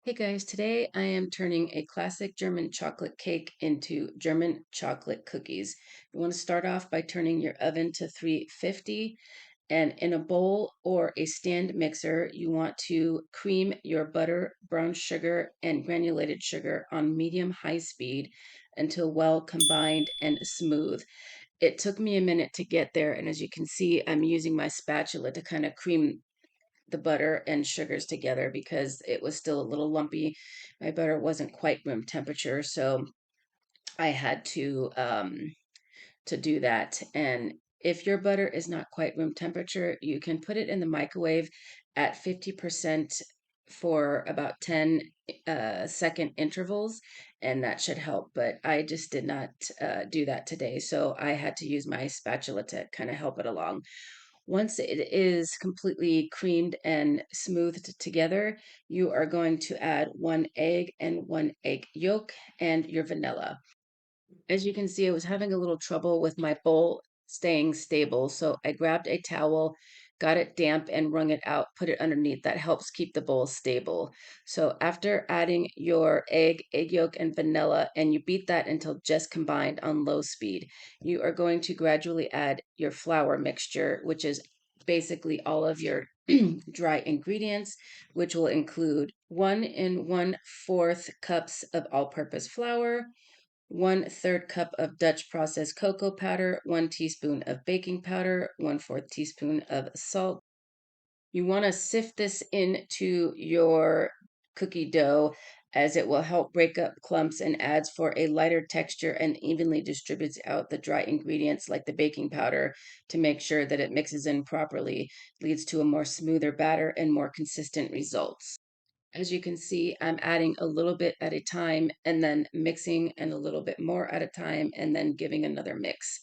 Hey guys, today I am turning a classic German chocolate cake into German chocolate cookies. You want to start off by turning your oven to 350, and in a bowl or a stand mixer, you want to cream your butter, brown sugar, and granulated sugar on medium-high speed until well combined and smooth. It took me a minute to get there, and as you can see, I'm using my spatula to kind of cream the butter and sugars together because it was still a little lumpy. My butter wasn't quite room temperature, so I had to do that. And if your butter is not quite room temperature, you can put it in the microwave at 50% for about 10 second intervals, and that should help. But I just did not do that today, so I had to use my spatula to kind of help it along. Once it is completely creamed and smoothed together, you are going to add 1 egg and 1 egg yolk and your vanilla. As you can see, I was having a little trouble with my bowl staying stable, so I grabbed a towel, got it damp, and wrung it out, put it underneath. That helps keep the bowl stable. So after adding your egg yolk, and vanilla, and you beat that until just combined on low speed, you are going to gradually add your flour mixture, which is basically all of your dry ingredients, which will include 1 and 1/4 cups of all-purpose flour, 1/3 cup of Dutch processed cocoa powder, 1 teaspoon of baking powder, 1/4 teaspoon of salt. You want to sift this into your cookie dough as it will help break up clumps and adds for a lighter texture and evenly distributes out the dry ingredients like the baking powder to make sure that it mixes in properly, leads to a more smoother batter and more consistent results. As you can see, I'm adding a little bit at a time and then mixing and a little bit more at a time and then giving another mix.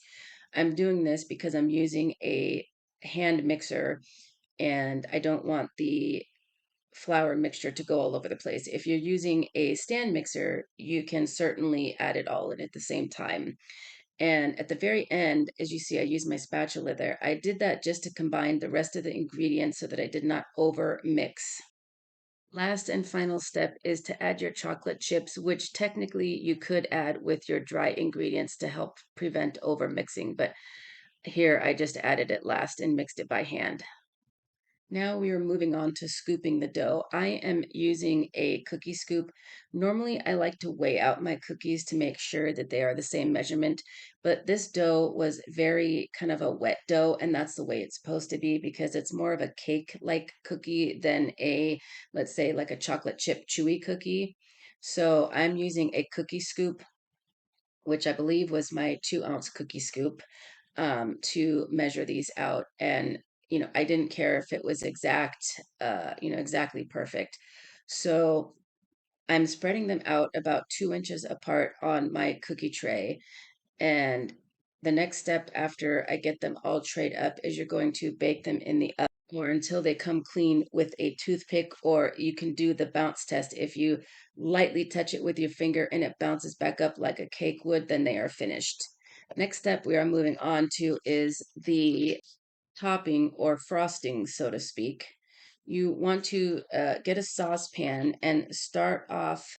I'm doing this because I'm using a hand mixer and I don't want the flour mixture to go all over the place. If you're using a stand mixer, you can certainly add it all in at the same time. And at the very end, as you see, I use my spatula there. I did that just to combine the rest of the ingredients so that I did not over mix. Last and final step is to add your chocolate chips, which technically you could add with your dry ingredients to help prevent over mixing, but here I just added it last and mixed it by hand. Now we are moving on to scooping the dough. I am using a cookie scoop. Normally, I like to weigh out my cookies to make sure that they are the same measurement, but this dough was very kind of a wet dough, and that's the way it's supposed to be because it's more of a cake-like cookie than a, let's say, like a chocolate chip chewy cookie. So I'm using a cookie scoop, which I believe was my 2-ounce cookie scoop, to measure these out. And, I didn't care if it was exactly perfect. So I'm spreading them out about 2 inches apart on my cookie tray. And the next step after I get them all trayed up is you're going to bake them in the oven or until they come clean with a toothpick, or you can do the bounce test. If you lightly touch it with your finger and it bounces back up like a cake would, then they are finished. Next step we are moving on to is the topping or frosting, so to speak. You want to get a saucepan and start off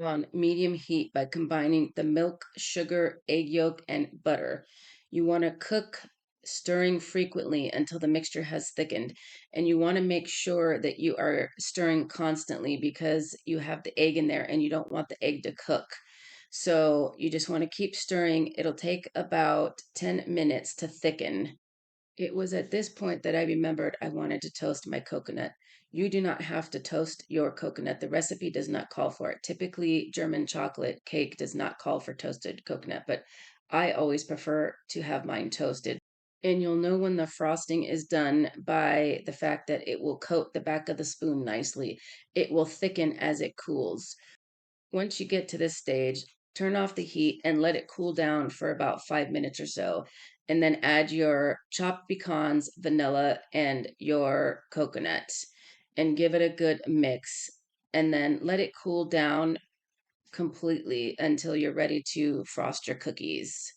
on medium heat by combining the milk, sugar, egg yolk, and butter. You want to cook, stirring frequently until the mixture has thickened. And you want to make sure that you are stirring constantly because you have the egg in there and you don't want the egg to cook. So you just want to keep stirring. It'll take about 10 minutes to thicken. It was at this point that I remembered I wanted to toast my coconut. You do not have to toast your coconut. The recipe does not call for it. Typically, German chocolate cake does not call for toasted coconut, but I always prefer to have mine toasted. And you'll know when the frosting is done by the fact that it will coat the back of the spoon nicely. It will thicken as it cools. Once you get to this stage, turn off the heat and let it cool down for about 5 minutes or so. And then add your chopped pecans, vanilla, and your coconuts and give it a good mix. And then let it cool down completely until you're ready to frost your cookies.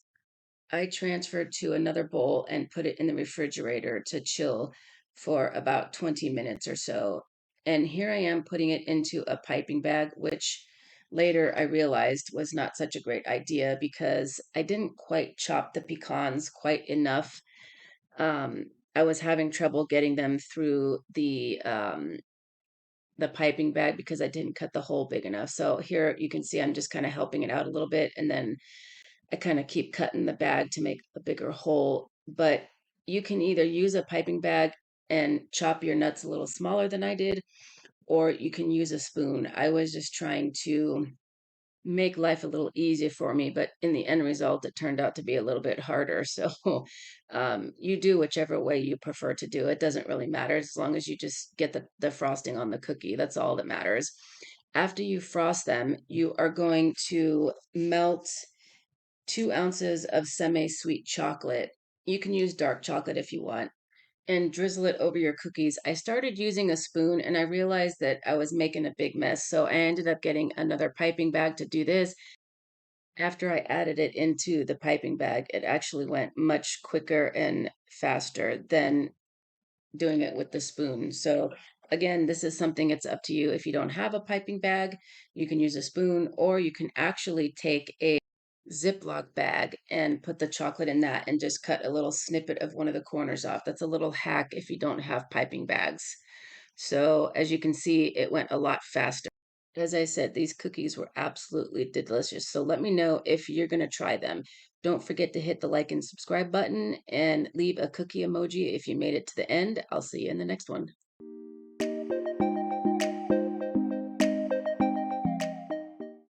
I transferred to another bowl and put it in the refrigerator to chill for about 20 minutes or so. And here I am putting it into a piping bag, which later I realized was not such a great idea because I didn't quite chop the pecans quite enough. I was having trouble getting them through the piping bag because I didn't cut the hole big enough. So here you can see I'm just kind of helping it out a little bit, and then I kind of keep cutting the bag to make a bigger hole. But you can either use a piping bag and chop your nuts a little smaller than I did, or you can use a spoon. I was just trying to make life a little easier for me, but in the end result, it turned out to be a little bit harder. So you do whichever way you prefer to do. It doesn't really matter as long as you just get the frosting on the cookie. That's all that matters. After you frost them, you are going to melt 2 ounces of semi-sweet chocolate. You can use dark chocolate if you want, and drizzle it over your cookies. I started using a spoon and I realized that I was making a big mess. So I ended up getting another piping bag to do this. After I added it into the piping bag, it actually went much quicker and faster than doing it with the spoon. So again, this is something, it's up to you. If you don't have a piping bag, you can use a spoon, or you can actually take a Ziploc bag and put the chocolate in that and just cut a little snippet of one of the corners off. That's a little hack if you don't have piping bags. So as you can see, it went a lot faster. As I said, these cookies were absolutely delicious. So let me know if you're going to try them. Don't forget to hit the like and subscribe button and leave a cookie emoji if you made it to the end. I'll see you in the next one.